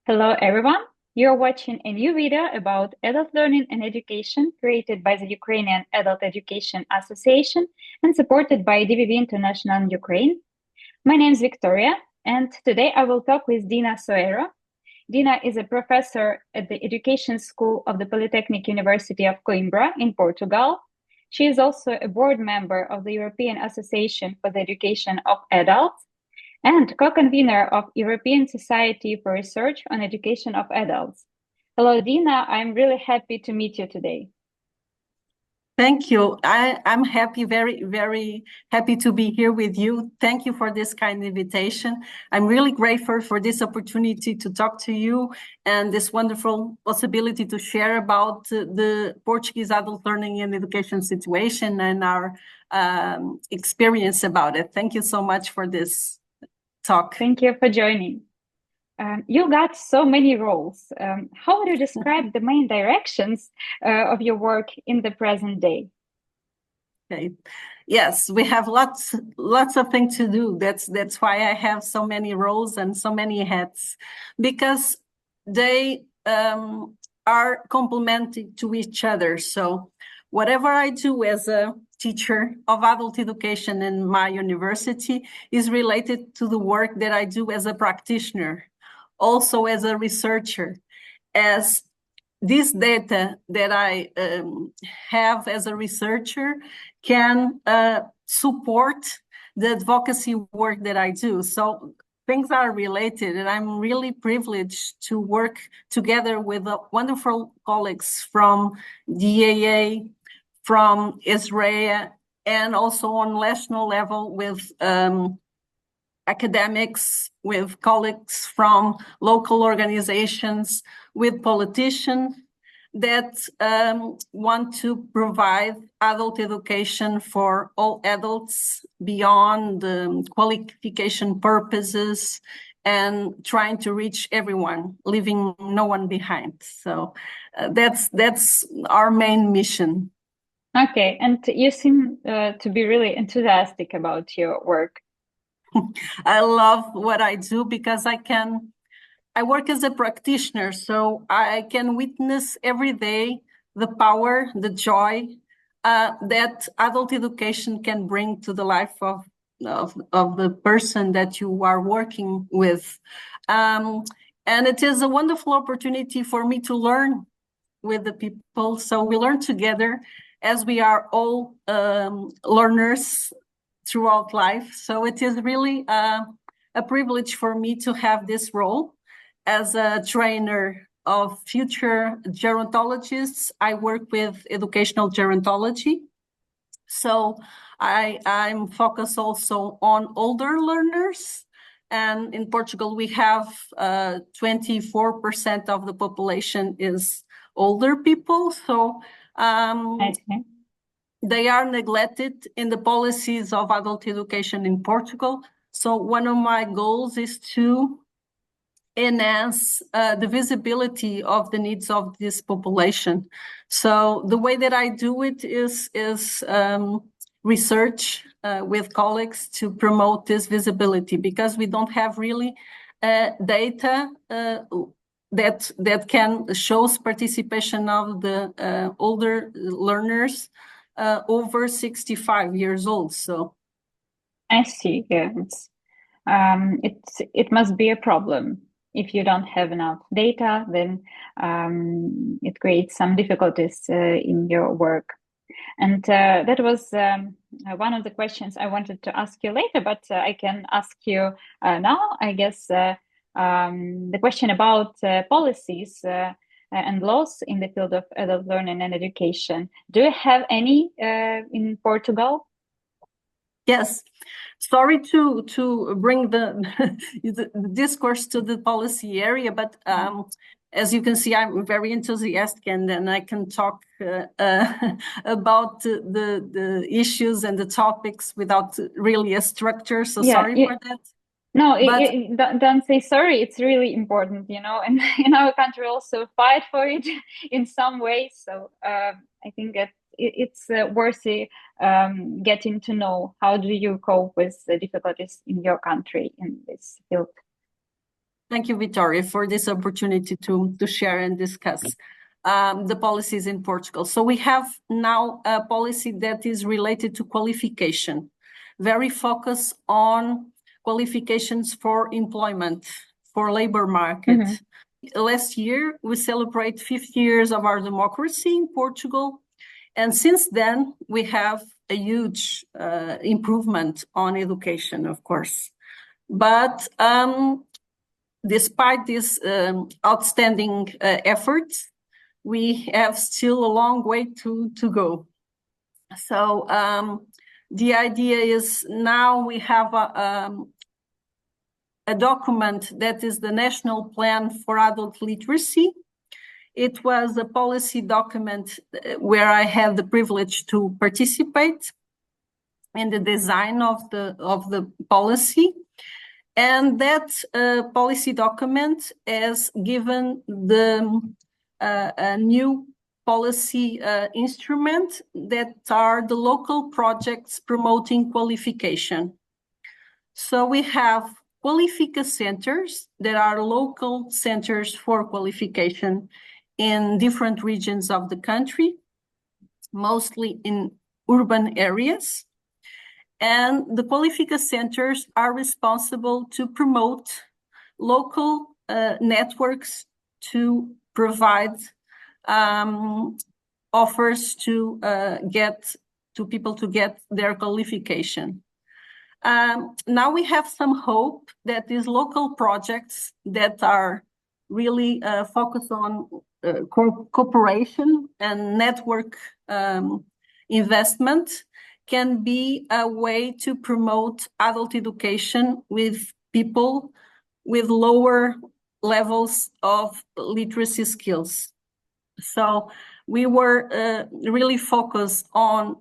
Hello, everyone. You're watching a new video about adult learning and education created by the Ukrainian Adult Education Association and supported by DVB International in Ukraine. My name is Victoria, and today I will talk with Dina Soeiro. Dina is a professor at the Education School of the Polytechnic University of Coimbra in Portugal. She is also a board member of the European Association for the Education of Adults and co-convener of European Society for Research on Education of Adults. Hello, Dina. I'm really happy to meet you today. Thank you. I'm happy, very happy to be here with you. Thank you for this kind invitation. I'm really grateful for this opportunity to talk to you and this wonderful possibility to share about the Portuguese adult learning and education situation and our experience about it. Thank you so much for this talk. Thank you for joining. You got so many roles. How would you describe the main directions of your work in the present day? Okay. Yes, we have lots of things to do. That's why I have so many roles and so many hats, because they are complementary to each other. So whatever I do as a teacher of adult education in my university is related to the work that I do as a practitioner, also as a researcher, as this data that I have as a researcher can support the advocacy work that I do. So things are related, and I'm really privileged to work together with wonderful colleagues from DAA, from Israel, and also on national level with academics, with colleagues from local organizations, with politicians that want to provide adult education for all adults beyond qualification purposes and trying to reach everyone, leaving no one behind. So that's our main mission. Okay, and you seem to be really enthusiastic about your work. I love what I do because I work as a practitioner, so I can witness every day the power, the joy that adult education can bring to the life of the person that you are working with. And it is a wonderful opportunity for me to learn with the people. So we learn together, as we are all learners throughout life. So it is really a privilege for me to have this role as a trainer of future gerontologists. I work with educational gerontology. So I'm focused also on older learners. And in Portugal, we have 24% of the population is older people. So they are neglected in the policies of adult education in Portugal. So one of my goals is to enhance the visibility of the needs of this population. So the way that I do it is research with colleagues to promote this visibility, because we don't have really data that can show participation of the older learners over 65 years old. So I see. Yeah, it must be a problem. If you don't have enough data, then it creates some difficulties in your work. And that was one of the questions I wanted to ask you later, but I can ask you now, I guess, the question about policies and laws in the field of adult learning and education. Do you have any in Portugal? Yes. Sorry to bring the discourse to the policy area, but as you can see, I'm very enthusiastic, and then I can talk about the issues and the topics without really a structure. So sorry for that. No, don't say sorry. It's really important, and in our country also fight for it in some ways. So I think that it's worthy getting to know how do you cope with the difficulties in your country in this field. Thank you, Victoria, for this opportunity to share and discuss the policies in Portugal. So we have now a policy that is related to qualification, very focused on qualifications for employment, for labor market. Last year, we celebrate 50 years of our democracy in Portugal. And since then, we have a huge improvement on education, of course. But despite this outstanding efforts, we have still a long way to go. So the idea is now we have a document that is the National Plan for Adult Literacy. It was a policy document where I had the privilege to participate in the design of the policy. And that policy document has given a new policy instrument that are the local projects promoting qualification. So we have Qualifica centers that are local centers for qualification in different regions of the country, mostly in urban areas. And the Qualifica centers are responsible to promote local networks to provide offers to people to get their qualification. Now we have some hope that these local projects that are really focused on cooperation and network investment can be a way to promote adult education with people with lower levels of literacy skills. So we were really focused on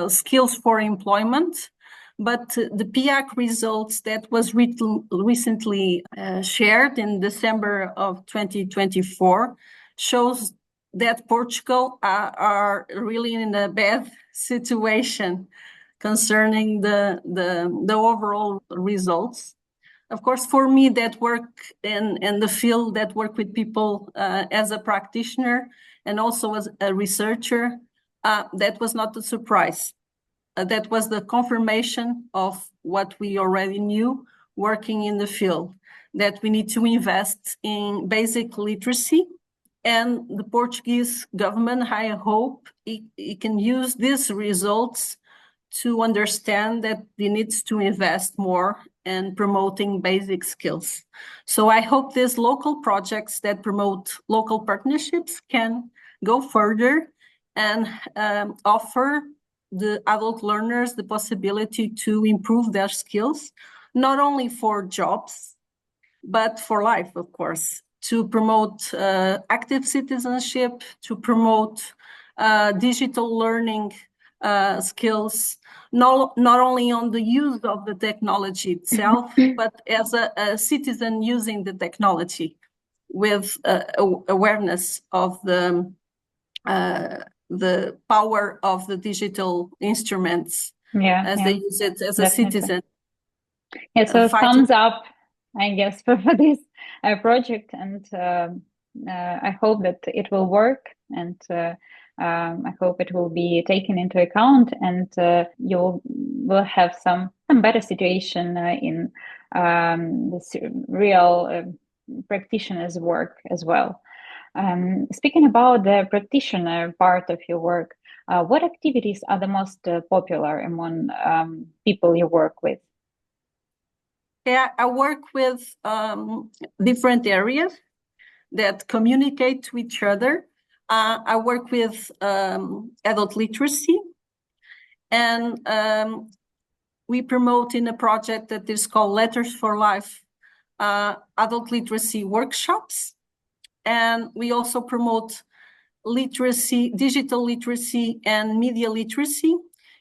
skills for employment, but the PIAC results that was recently shared in December of 2024 shows that Portugal are really in a bad situation concerning the overall results. Of course, for me that work in the field, that work with people as a practitioner and also as a researcher, that was not a surprise. That was the confirmation of what we already knew working in the field, that we need to invest in basic literacy. And the Portuguese government, I hope, it can use these results to understand that it needs to invest more in promoting basic skills. So I hope these local projects that promote local partnerships can go further and offer the adult learners the possibility to improve their skills, not only for jobs, but for life, of course, to promote active citizenship, to promote digital learning skills, not only on the use of the technology itself, but as a citizen using the technology with awareness of the power of the digital instruments as they use it as a citizen. Yeah, so thumbs up, I guess, for this project, and I hope that it will work, and I hope it will be taken into account, and you will have some better situation in this real practitioner's work as well. Speaking about the practitioner part of your work, what activities are the most popular among people you work with? Yeah, I work with different areas that communicate to each other. I work with adult literacy, and we promote in a project that is called Letters for Life, adult literacy workshops. And we also promote literacy, digital literacy and media literacy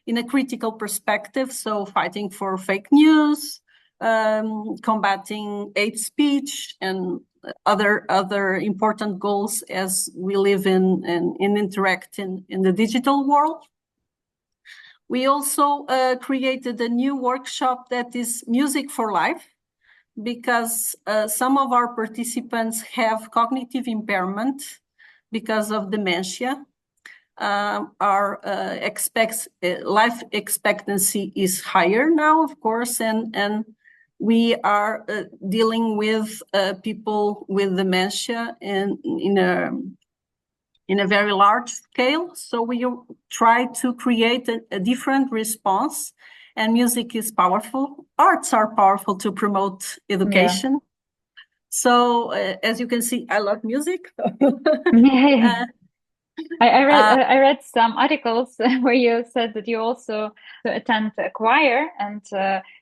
in a critical perspective. So fighting for fake news, combating hate speech, and other important goals as we live in interact in the digital world. We also created a new workshop that is Music for Life, because some of our participants have cognitive impairment because of dementia. Our life expectancy is higher now, of course, and we are dealing with people with dementia in a very large scale. So we try to create a different response, and music is powerful. Arts are powerful to promote education. Yeah. So as you can see, I love music. I read some articles where you said that you also attend a choir, and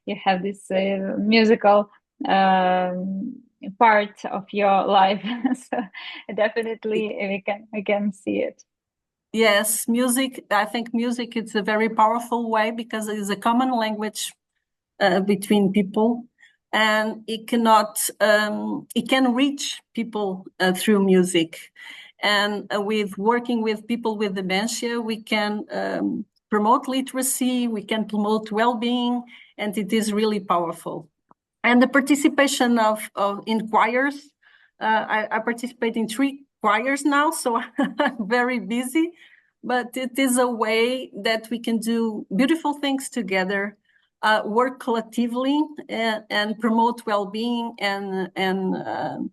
you have this musical part of your life. So definitely we can see it. Yes, music. I think music is a very powerful way because it is a common language between people, and it can reach people through music. And with working with people with dementia, we can promote literacy, we can promote well-being, and it is really powerful. And the participation in choirs, I participate in 3 choirs now, so I'm very busy, but it is a way that we can do beautiful things together, work collectively, and promote well-being and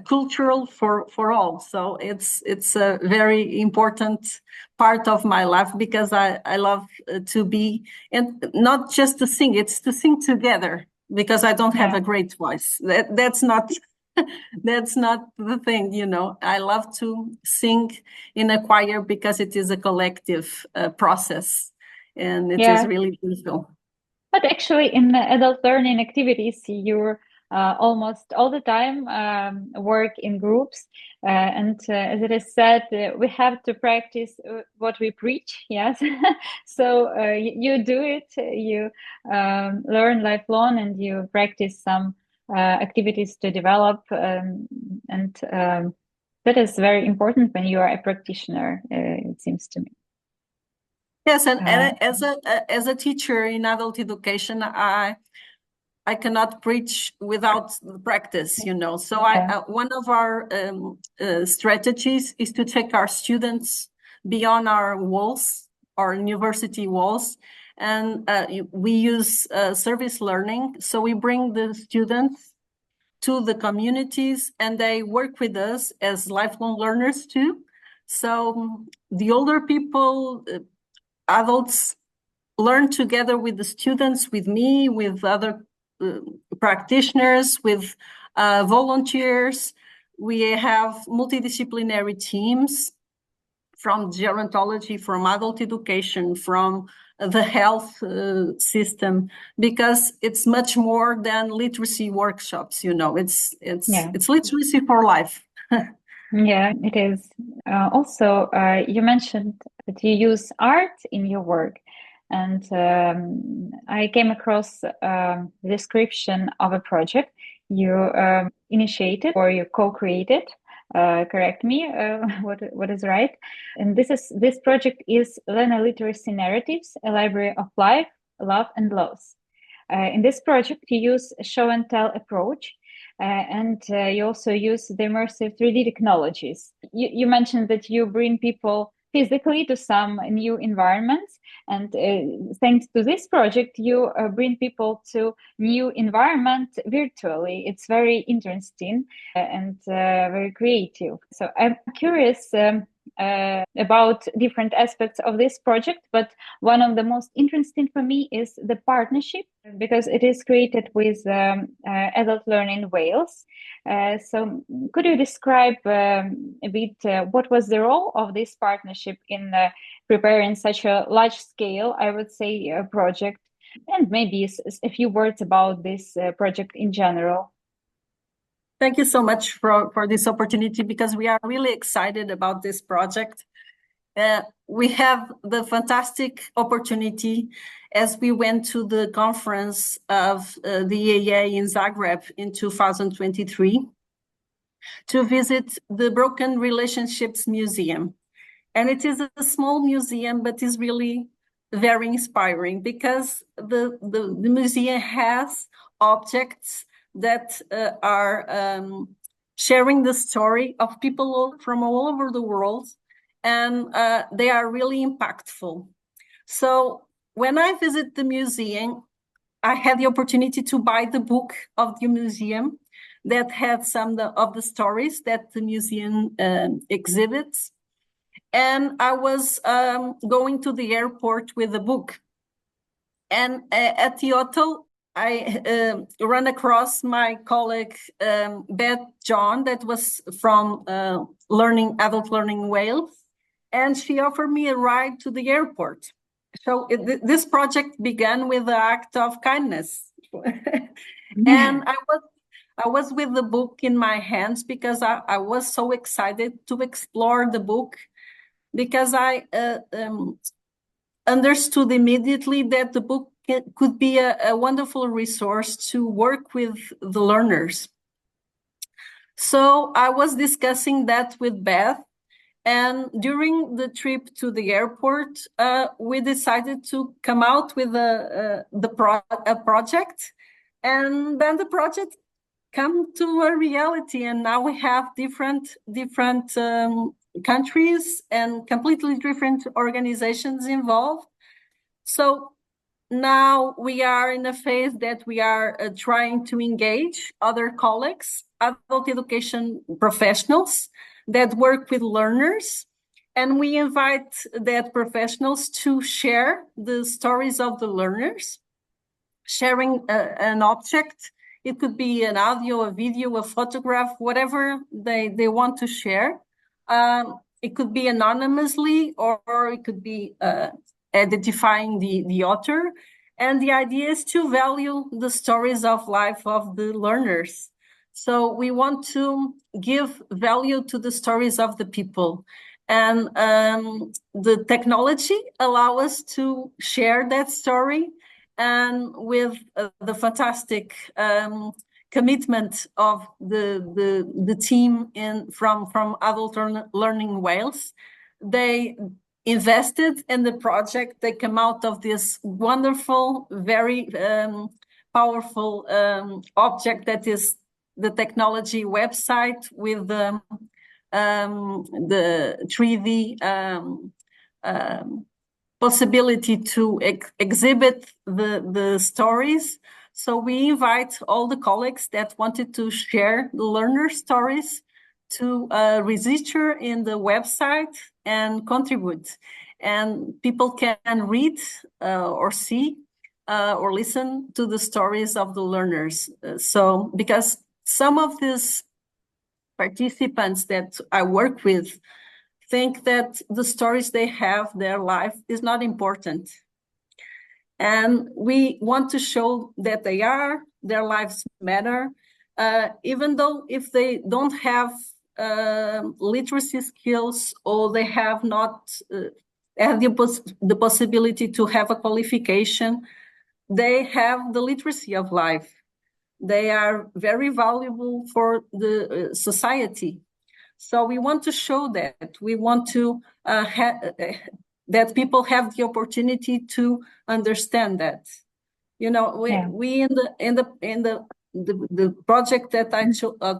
cultural for all. So it's a very important part of my life because I love to be, and not just to sing, it's to sing together because I don't have a great voice. That's not that's not the thing, you know. I love to sing in a choir because it is a collective process, and it is really beautiful. But actually in the adult learning activities, you're almost all the time work in groups, and as it is said, we have to practice what we preach. Yes. So you do it, you learn lifelong, and you practice some activities to develop, and that is very important when you are a practitioner, it seems to me. Yes, and as a teacher in adult education, I cannot preach without practice, you know. So one of our strategies is to take our students beyond our walls, our university walls, and we use service learning. So we bring the students to the communities, and they work with us as lifelong learners too. So the older people, adults, learn together with the students, with me, with other practitioners, with volunteers. We have multidisciplinary teams from gerontology, from adult education, from the health system, because it's much more than literacy workshops, you know. It's literacy for life. Yeah, it is. Also, you mentioned that you use art in your work. And I came across the description of a project you initiated or you co-created. Correct me, what is right? And this project is Learner Literacy Narratives, a library of life, love, and loss. In this project, you use a show and tell approach, and you also use the immersive 3D technologies. You mentioned that you bring people physically to some new environments, and thanks to this project, you bring people to new environment virtually. It's very interesting and very creative. So I'm curious about different aspects of this project, but one of the most interesting for me is the partnership, because it is created with Adult Learning Wales. So could you describe a bit what was the role of this partnership in preparing such a large scale, I would say, project, and maybe a few words about this project in general? Thank you so much for this opportunity, because we are really excited about this project. We have the fantastic opportunity, as we went to the conference of the EAA in Zagreb in 2023, to visit the Broken Relationships Museum. And it is a small museum, but is really very inspiring, because the museum has objects that are sharing the story of people from all over the world, and they are really impactful. So when I visit the museum, I had the opportunity to buy the book of the museum that had some of the stories that the museum exhibits. And I was going to the airport with the book. And at the hotel, I ran across my colleague, Beth John, that was from Adult Learning Wales. And she offered me a ride to the airport. So this project began with the act of kindness. And I was with the book in my hands because I was so excited to explore the book, because I understood immediately that the book could be a wonderful resource to work with the learners. So I was discussing that with Beth, and during the trip to the airport, we decided to come out with a project, and then the project come to a reality, and now we have different countries and completely different organizations involved. So now we are in a phase that we are trying to engage other colleagues, adult education professionals that work with learners, and we invite that professionals to share the stories of the learners, sharing an object. It could be an audio, a video, a photograph, whatever they want to share. It could be anonymously, or it could be identifying the author. And the idea is to value the stories of life of the learners. So we want to give value to the stories of the people. And the technology allows us to share that story, and with the fantastic commitment of the team from Adult Learning Wales, they invested in the project. They come out of this wonderful, very powerful object that is the technology website with the 3D possibility to exhibit the stories. So we invite all the colleagues that wanted to share the learner stories to register in the website and contribute. And people can read or see or listen to the stories of the learners. So because some of these participants that I work with think that the stories they have, their life, is not important. And we want to show that they are, their lives matter, even though if they don't have literacy skills, or they have not had the possibility to have a qualification, they have the literacy of life. They are very valuable for the society. So we want to show that. We want to that people have the opportunity to understand that. You know, we in the project that I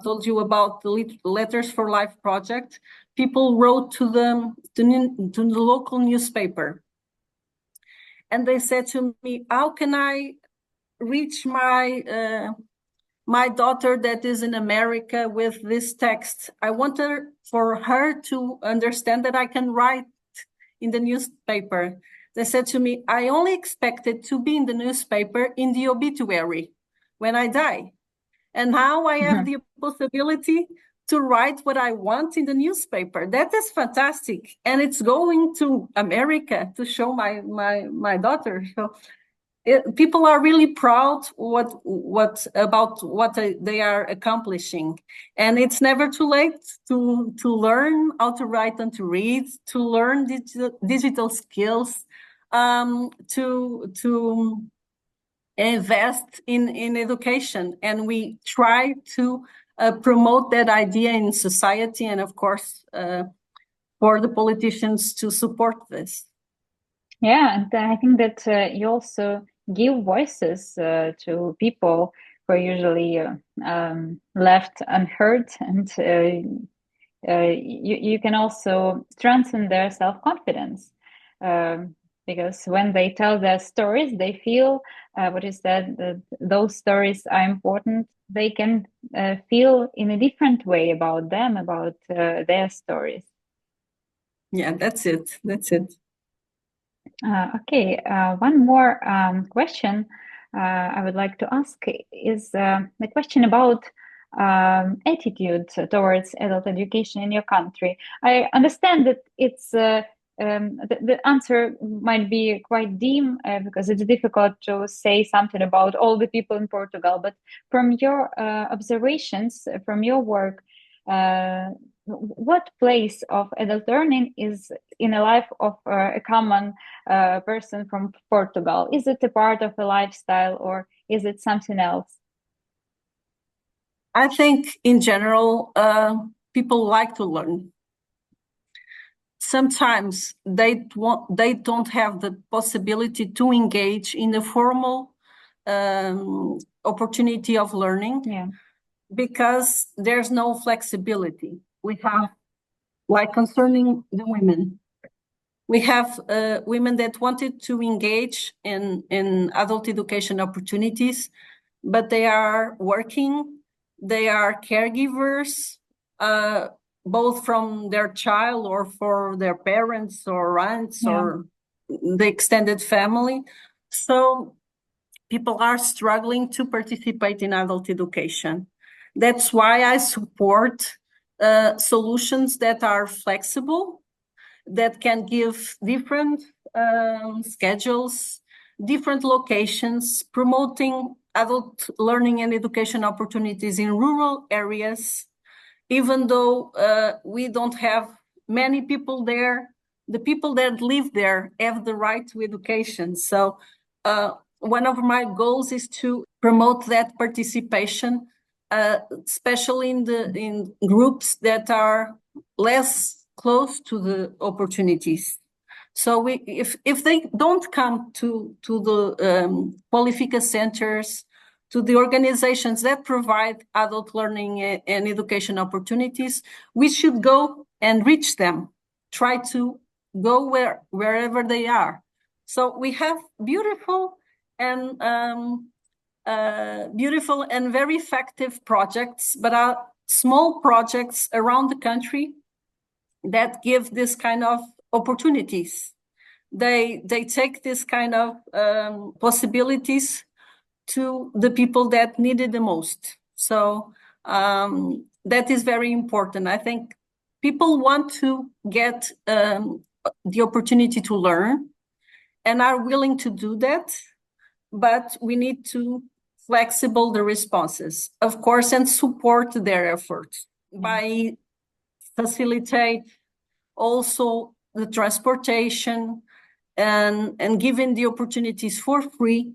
told you about, the Letters for Life project, people wrote to the local newspaper, and they said to me, "How can I reach my daughter that is in America with this text? I want for her to understand that I can write in the newspaper." They said to me, "I only expected to be in the newspaper in the obituary when I die. And now I have the possibility to write what I want in the newspaper. That is fantastic. And it's going to America to show my daughter." So people are really proud about what they are accomplishing, and it's never too late to learn how to write and to read, to learn digital skills, to invest in education. And we try to promote that idea in society, and of course for the politicians to support this. Yeah, and I think that you also give voices to people usually left unheard, and you can also strengthen their self-confidence, because when they tell their stories, they feel what is that those stories are important. They can feel in a different way about them, about their stories. Yeah, that's it. That's it. Okay, one more question I would like to ask is the question about attitude towards adult education in your country. I understand that it's the answer might be quite dim because it's difficult to say something about all the people in Portugal, but from your observations, from your work, what place of adult learning is in the life of a common person from Portugal? Is it a part of a lifestyle, or is it something else? I think in general, people like to learn. Sometimes they don't have the possibility to engage in the formal opportunity of learning, because there's no flexibility. We have, like concerning the women, we have women that wanted to engage in adult education opportunities, but they are working, they are caregivers, both from their child or for their parents or aunts or the extended family. So people are struggling to participate in adult education. That's why I support solutions that are flexible, that can give different schedules, different locations, promoting adult learning and education opportunities in rural areas. Even though we don't have many people there, the people that live there have the right to education. So one of my goals is to promote that participation, especially in groups that are less close to the opportunities. So if they don't come to the Qualifica centers, to the organizations that provide adult learning and education opportunities, we should go and reach them, try to go wherever they are. So we have beautiful and very effective projects, but are small projects around the country that give this kind of opportunities. They take this kind of possibilities to the people that need it the most. So that is very important. I think people want to get the opportunity to learn and are willing to do that, but we need to flexible the responses, of course, and support their efforts by facilitate also the transportation and giving the opportunities for free,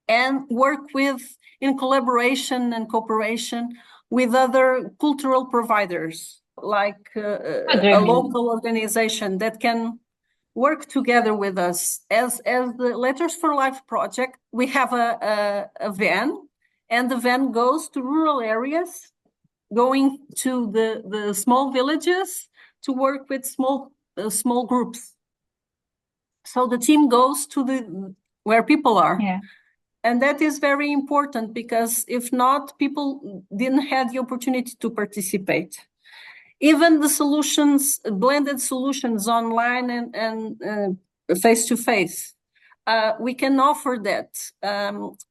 and work in collaboration and cooperation with other cultural providers, like a local organization that can work together with us. As the Letters for Life project, we have a van, and the van goes to rural areas, going to the small villages to work with small groups. So the team goes to where people are. And that is very important, because if not, people didn't have the opportunity to participate. Even the solutions, blended solutions online and face-to-face, we can offer that.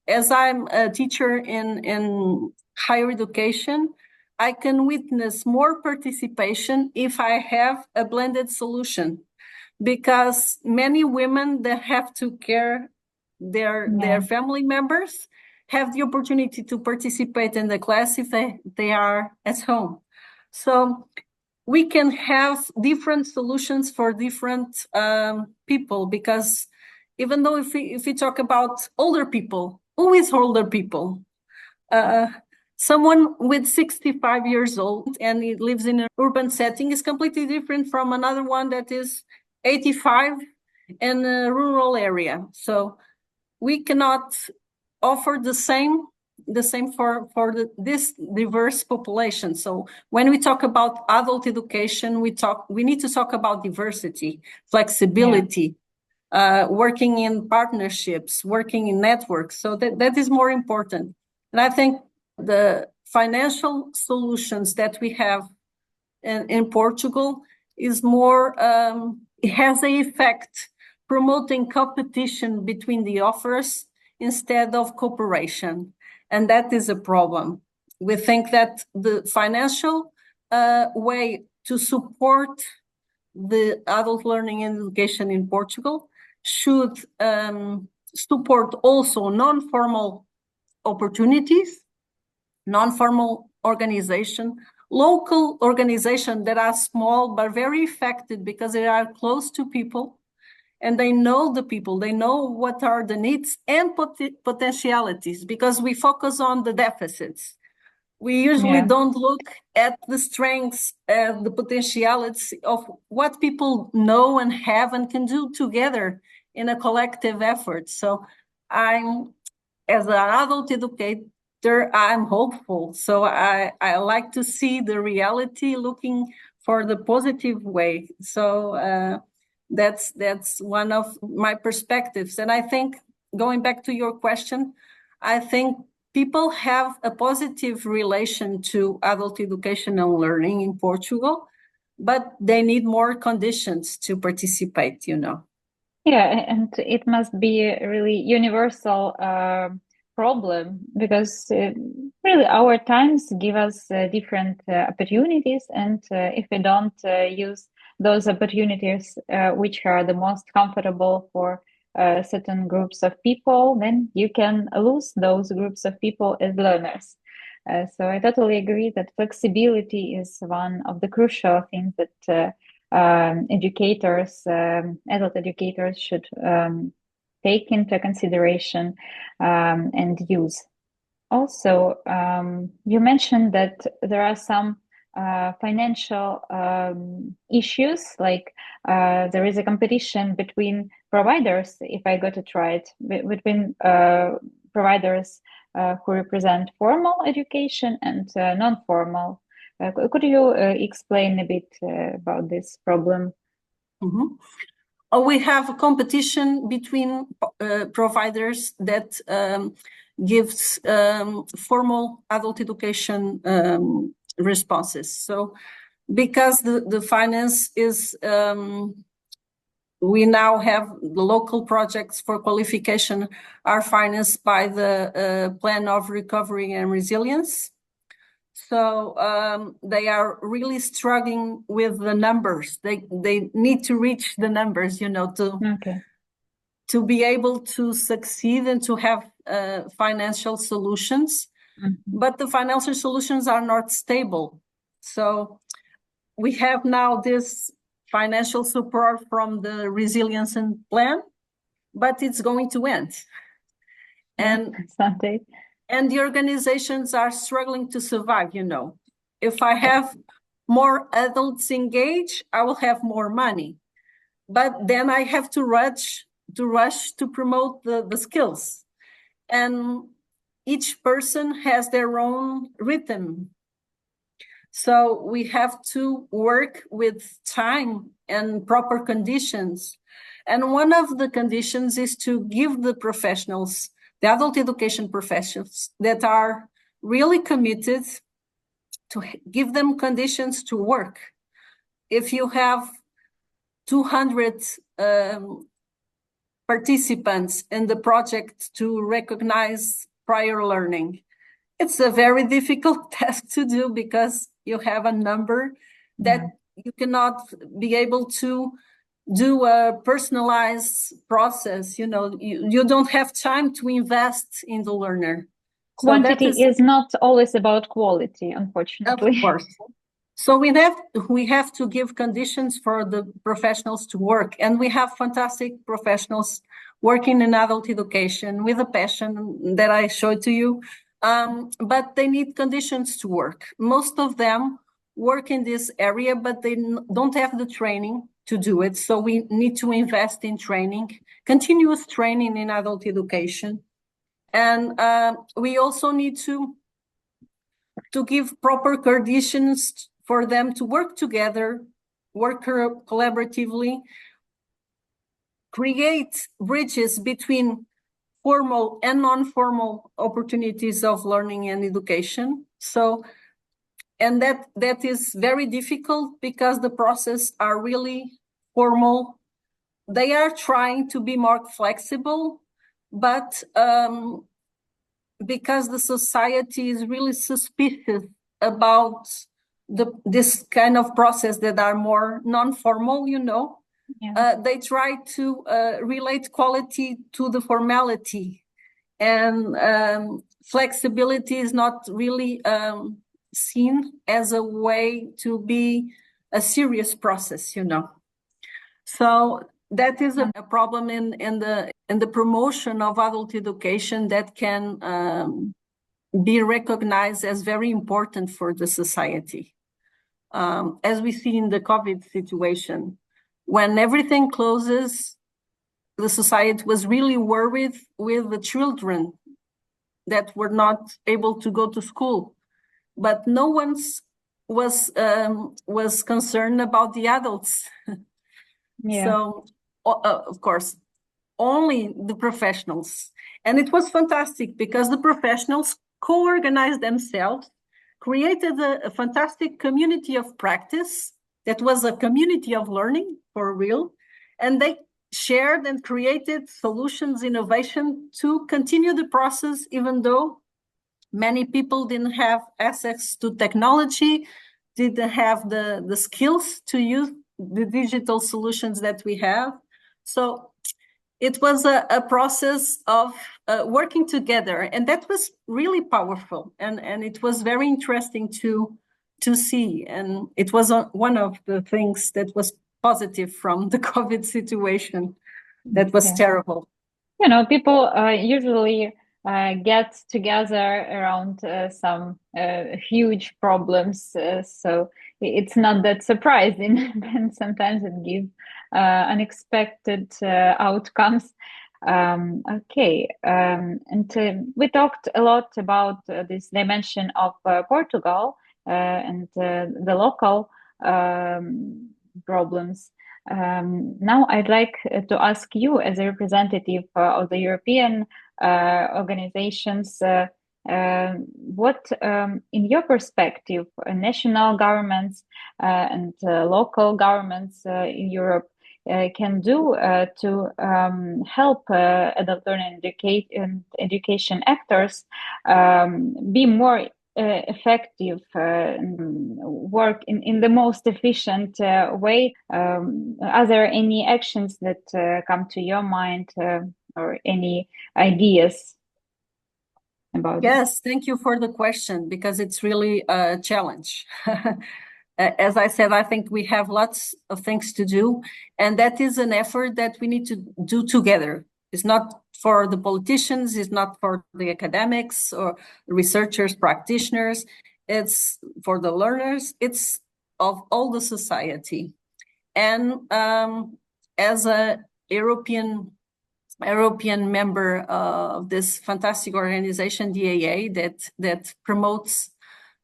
As I'm a teacher in higher education, I can witness more participation if I have a blended solution, because many women that have to care their family members have the opportunity to participate in the class if they are at home. So we can have different solutions for different people, because even though if we talk about older people, who is older people? Someone with 65 years old and he lives in an urban setting is completely different from another one that is 85 in a rural area. So we cannot offer the same the same for this diverse population. So when we talk about adult education, we need to talk about diversity, flexibility, working in partnerships, working in networks. So that is more important. And I think the financial solutions that we have in Portugal is more, it has an effect promoting competition between the offers instead of cooperation. And that is a problem. We think that the financial way to support the adult learning and education in Portugal should support also non-formal opportunities, non-formal organization, local organizations that are small but very effective because they are close to people and they know the people, they know what are the needs and potentialities, because we focus on the deficits. We usually don't look at the strengths, the potentialities of what people know and have and can do together in a collective effort. So I'm, as an adult educator, I'm hopeful. So I like to see the reality looking for the positive way. So that's one of my perspectives. And I think, going back to your question, I think people have a positive relation to adult education and learning in Portugal, but they need more conditions to participate, you know. Yeah, and it must be a really universal problem, because really our times give us different opportunities, and if we don't use those opportunities which are the most comfortable for certain groups of people, then you can lose those groups of people as learners. So I totally agree that flexibility is one of the crucial things that educators, adult educators should take into consideration and use. Also, you mentioned that there are some financial issues, like there is a competition between providers, if I got it right, between providers who represent formal education and non-formal. Could you explain a bit about this problem? Mm-hmm. We have a competition between providers that gives formal adult education responses. So because the finance is, we now have the local projects for qualification are financed by the Plan of Recovery and Resilience. So they are really struggling with the numbers. They need to reach the numbers, you know, to be able to succeed and to have financial solutions. Mm-hmm. But the financial solutions are not stable. So we have now this financial support from the Resilience and Plan, but it's going to end. And someday. And the organizations are struggling to survive, you know. If I have more adults engaged, I will have more money. But then I have to rush to promote the skills. And each person has their own rhythm. So we have to work with time and proper conditions. And one of the conditions is to give the professionals, the adult education professionals that are really committed, to give them conditions to work. If you have 200 participants in the project to recognize prior learning, it's a very difficult task to do, because you have a number that you cannot be able to do a personalized process. You know, you don't have time to invest in the learner. Quantity is not always about quality, unfortunately. Of course. So we have to give conditions for the professionals to work, and we have fantastic professionals working in adult education with a passion that I showed to you. But they need conditions to work. Most of them work in this area, but they don't have the training to do it. So we need to invest in training, continuous training in adult education. And we also need to give proper conditions for them to work together, work collaboratively, create bridges between formal and non-formal opportunities of learning and education. So, and that is very difficult because the processes are really formal. They are trying to be more flexible, but because the society is really suspicious about this kind of process that are more non-formal, you know, they try to relate quality to the formality, and flexibility is not really seen as a way to be a serious process, you know. So that is a problem in the promotion of adult education that can be recognized as very important for the society. As we see in the COVID situation, when everything closes, the society was really worried with the children that were not able to go to school, but no one was concerned about the adults. So, of course, only the professionals. And it was fantastic because the professionals co-organized themselves, created a fantastic community of practice that was a community of learning for real. And they shared and created solutions, innovation to continue the process, even though many people didn't have access to technology, didn't have the skills to use the digital solutions that we have. So it was a process of working together, and that was really powerful, and it was very interesting to see, and it was one of the things that was positive from the COVID situation. That was terrible. You know, people usually get together around some huge problems, so it's not that surprising, and sometimes it gives unexpected outcomes. Okay, and we talked a lot about this dimension of Portugal and the local problems. Now I'd like to ask you, as a representative of the European organizations, what, in your perspective, national governments and local governments in Europe can do to help adult learning and education actors be more effective, work in the most efficient way. Are there any actions that come to your mind or any ideas about Yes, thank you for the question, because it's really a challenge. As I said, I think we have lots of things to do, and that is an effort that we need to do together. It's not for the politicians, it's not for the academics or researchers, practitioners, it's for the learners, it's of all the society. And as a European member of this fantastic organization, DAA, that promotes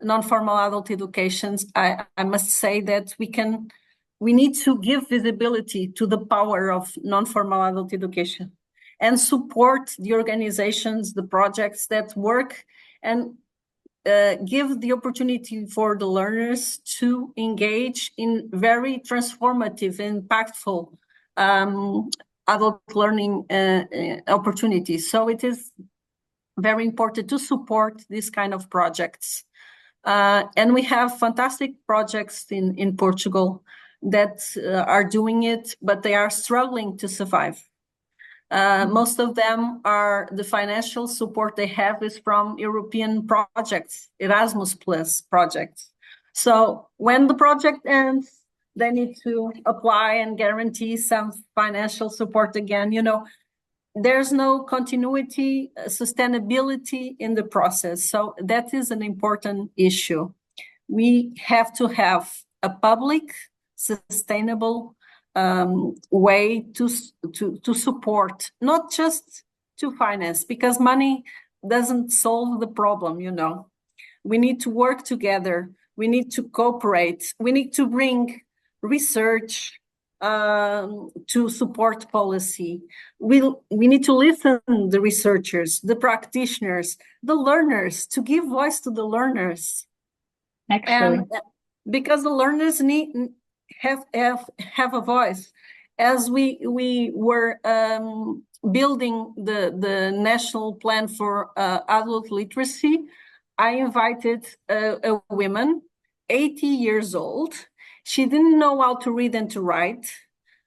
non-formal adult educations, I must say that we need to give visibility to the power of non-formal adult education and support the organizations, the projects that work, and give the opportunity for the learners to engage in very transformative, impactful adult learning opportunities. So it is very important to support these kind of projects. And we have fantastic projects in Portugal that are doing it, but they are struggling to survive. Most of them are the financial support they have is from European projects, Erasmus Plus projects. So when the project ends, they need to apply and guarantee some financial support again. You know, there's no continuity, sustainability in the process. So that is an important issue. We have to have a public, sustainable way to support, not just to finance, because money doesn't solve the problem, you know. We need to work together. We need to cooperate. We need to bring research to support policy. We need to listen to the researchers, the practitioners, the learners, to give voice to the learners. Actually. And because the learners have a voice. As we were building the national plan for adult literacy, I invited a woman, 80 years old. She didn't know how to read and to write,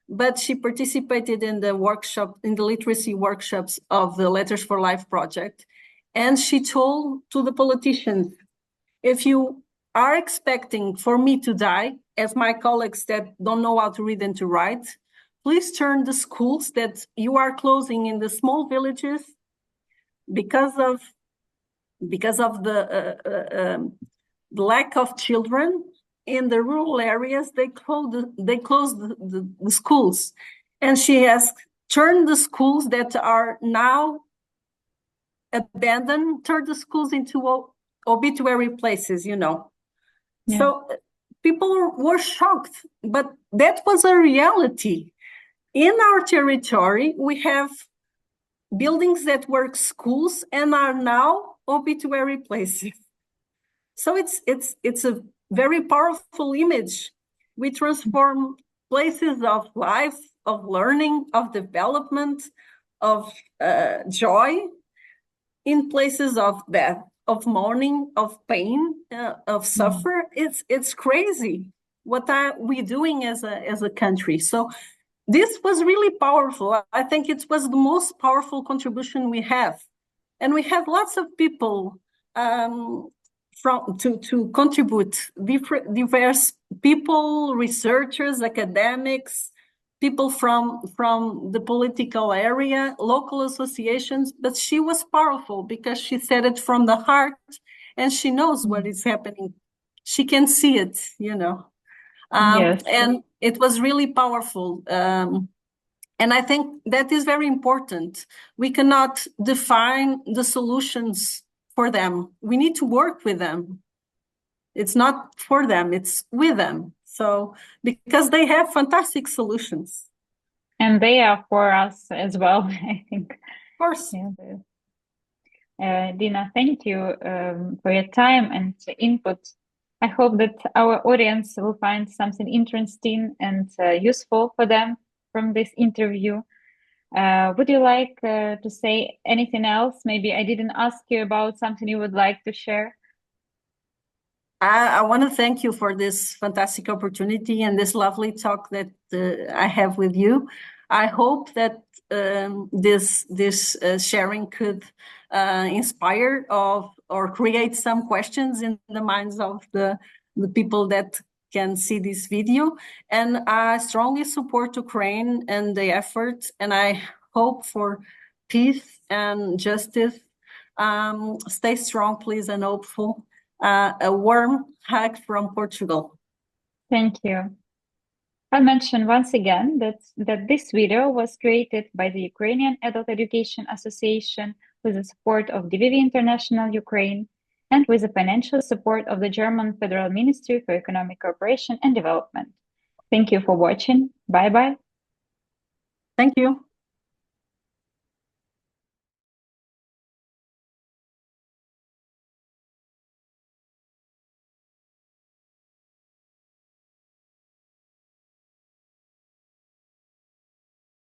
but she participated in the workshop, in the literacy workshops of the Letters for Life project. And she told to the politicians, if you are expecting for me to die, as my colleagues that don't know how to read and to write, please turn the schools that you are closing in the small villages because of the lack of children in the rural areas. They closed the schools. And she asked, turn the schools that are now abandoned, turn the schools into obituary places, you know. Yeah. So people were shocked, but that was a reality. In our territory, we have buildings that were schools and are now obituary places. So it's a very powerful image. We transform places of life, of learning, of development, of joy, in places of death, of mourning, of pain, of suffer. It's crazy. What are we doing as a country? So this was really powerful. I think it was the most powerful contribution we have. And we have lots of people to contribute, diverse people, researchers, academics, people from the political area, local associations, but she was powerful because she said it from the heart and she knows what is happening. She can see it, you know. Yes. And it was really powerful. And I think that is very important. We cannot define the solutions for them. We need to work with them. It's not for them, it's with them. So, because they have fantastic solutions. And they are for us as well, I think. Of course. Yeah. Dina, thank you for your time and input. I hope that our audience will find something interesting and useful for them from this interview. Would you like to say anything else? Maybe I didn't ask you about something you would like to share. I want to thank you for this fantastic opportunity and this lovely talk that I have with you. I hope that this sharing could inspire or create some questions in the minds of the people that can see this video. And I strongly support Ukraine and the effort, and I hope for peace and justice. Stay strong, please, and hopeful. A warm hug from Portugal. Thank you. I'll mention once again that this video was created by the Ukrainian Adult Education Association with the support of DVV International Ukraine and with the financial support of the German Federal Ministry for Economic Cooperation and Development. Thank you for watching. Bye-bye. Thank you.